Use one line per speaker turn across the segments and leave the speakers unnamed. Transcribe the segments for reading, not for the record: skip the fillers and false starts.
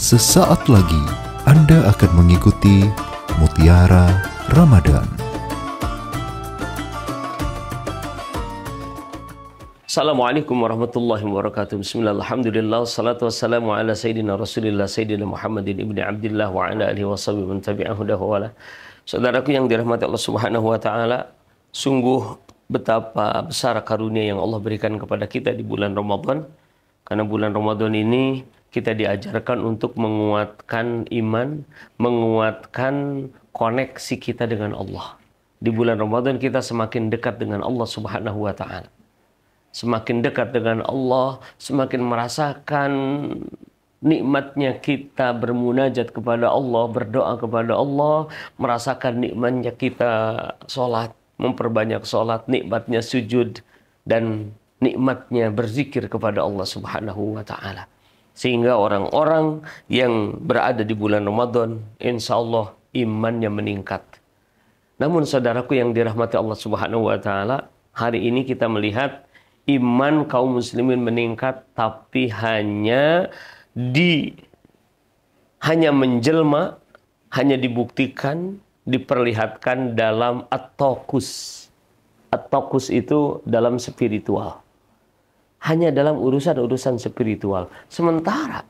Sesaat lagi Anda akan mengikuti Mutiara Ramadan.
Assalamualaikum warahmatullahi wabarakatuh. Bismillah, alhamdulillah, salatu wassalamu ala sayyidina rasulillah, sayyidina Muhammadin ibni abdillah wa ala alihi wa sahbihi man tabi'ahu dahwala. Saudaraku yang dirahmati Allah subhanahu wa ta'ala, sungguh betapa besar karunia yang Allah berikan kepada kita di bulan Ramadan. Karena bulan Ramadan ini kita diajarkan untuk menguatkan iman, menguatkan koneksi kita dengan Allah. Di bulan Ramadan kita semakin dekat dengan Allah subhanahu wa ta'ala. Semakin dekat dengan Allah, semakin merasakan nikmatnya kita bermunajat kepada Allah, berdoa kepada Allah, merasakan nikmatnya kita sholat, memperbanyak sholat, nikmatnya sujud, dan nikmatnya berzikir kepada Allah subhanahu wa ta'ala. Sehingga orang-orang yang berada di bulan Ramadan, insya Allah imannya meningkat. Namun saudaraku yang dirahmati Allah subhanahu wa ta'ala, hari ini kita melihat iman kaum muslimin meningkat, tapi hanya menjelma, hanya dibuktikan, diperlihatkan dalam at-taqus. At-taqus itu dalam spiritual. Hanya dalam urusan-urusan spiritual. Sementara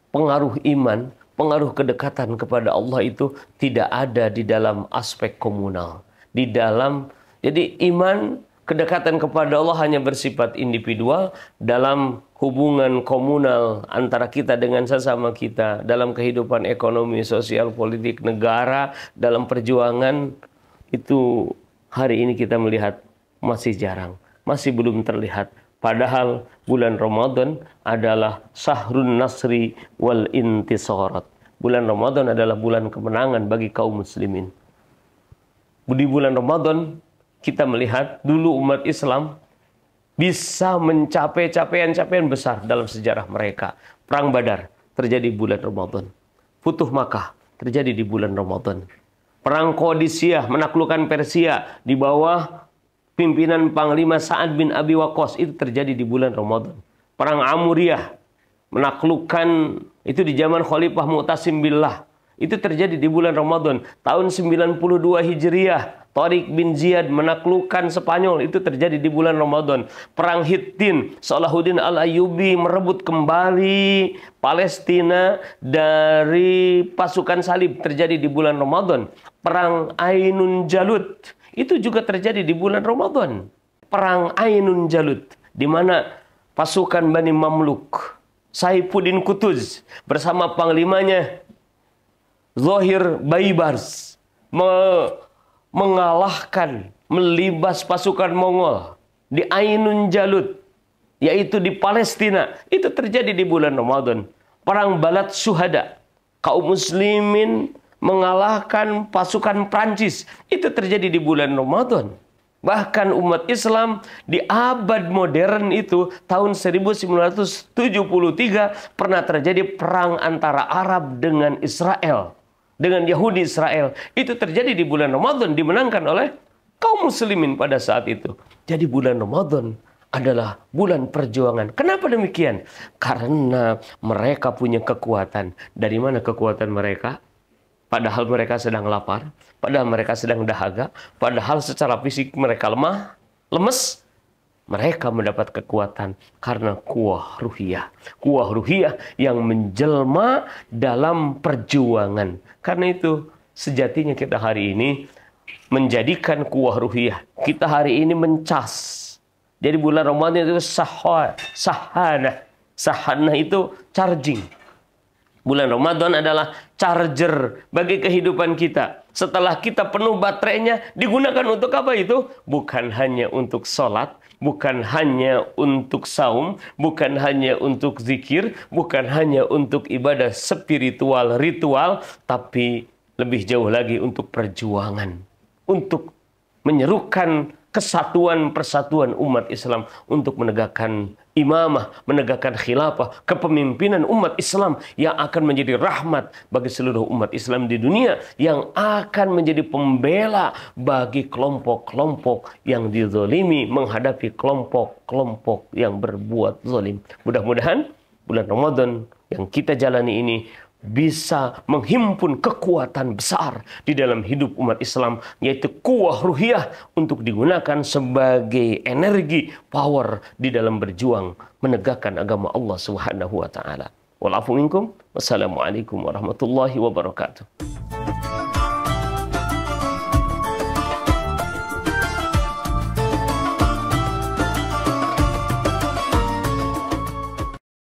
pengaruh iman, pengaruh kedekatan kepada Allah itu tidak ada di dalam aspek komunal. Jadi iman, kedekatan kepada Allah hanya bersifat individual dalam hubungan komunal antara kita dengan sesama kita, dalam kehidupan ekonomi, sosial, politik, negara, dalam perjuangan, itu hari ini kita melihat masih jarang, masih belum terlihat. Padahal bulan Ramadan adalah Syahrun Nasri wal Intisarat. Bulan Ramadan adalah bulan kemenangan bagi kaum muslimin. Di bulan Ramadan kita melihat dulu umat Islam bisa mencapai capaian-capaian besar dalam sejarah mereka. Perang Badar terjadi di bulan Ramadan. Futuh Makkah terjadi di bulan Ramadan. Perang Qadisiyah menaklukkan Persia di bawah pimpinan Panglima Sa'ad bin Abi Waqqas itu terjadi di bulan Ramadan. Perang Amuriyah menaklukkan itu di zaman Khalifah Mu'tasim Billah. Itu terjadi di bulan Ramadan. Tahun 92 Hijriah, Tariq bin Ziyad menaklukkan Spanyol. Itu terjadi di bulan Ramadan. Perang Hittin, Salahuddin Al-Ayyubi merebut kembali Palestina dari pasukan salib. Terjadi di bulan Ramadan. Perang Ainun Jalut, itu juga terjadi di bulan Ramadan. Perang Ainun Jalut, di mana pasukan Bani Mamluk, Saifuddin Qutuz bersama panglimanya Zohir Baibars mengalahkan, melibas pasukan Mongol di Ainun Jalut, yaitu di Palestina. Itu terjadi di bulan Ramadan. Perang Balad Syuhada, kaum muslimin mengalahkan pasukan Prancis. Itu terjadi di bulan Ramadan. Bahkan umat Islam di abad modern itu, tahun 1973, pernah terjadi perang antara Arab dengan Israel, dengan Yahudi Israel. Itu terjadi di bulan Ramadan, dimenangkan oleh kaum muslimin pada saat itu. Jadi bulan Ramadan adalah bulan perjuangan. Kenapa demikian? Karena mereka punya kekuatan. Dari mana kekuatan mereka? Padahal mereka sedang lapar, padahal mereka sedang dahaga, padahal secara fisik mereka lemes, mereka mendapat kekuatan karena kuwah ruhiyah. Kuwah ruhiyah yang menjelma dalam perjuangan. Karena itu sejatinya kita hari ini menjadikan kuwah ruhiyah. Kita hari ini mencas. Jadi bulan Ramadan itu sahana. Sahana itu charging. Bulan Ramadan adalah charger bagi kehidupan kita. Setelah kita penuh baterainya, digunakan untuk apa itu? Bukan hanya untuk sholat, bukan hanya untuk saum, bukan hanya untuk zikir, bukan hanya untuk ibadah spiritual, ritual, tapi lebih jauh lagi untuk perjuangan. Untuk menyerukan kesatuan persatuan umat Islam, untuk menegakkan imamah, menegakkan khilafah, kepemimpinan umat Islam yang akan menjadi rahmat bagi seluruh umat Islam di dunia, yang akan menjadi pembela bagi kelompok-kelompok yang dizalimi menghadapi kelompok-kelompok yang berbuat zalim. Mudah-mudahan bulan Ramadan yang kita jalani ini bisa menghimpun kekuatan besar di dalam hidup umat Islam, yaitu kuwah ruhiyah untuk digunakan sebagai energi, power di dalam berjuang menegakkan agama Allah Subhanahu wa taala. Wal afu minkum. Wassalamualaikum warahmatullahi wabarakatuh.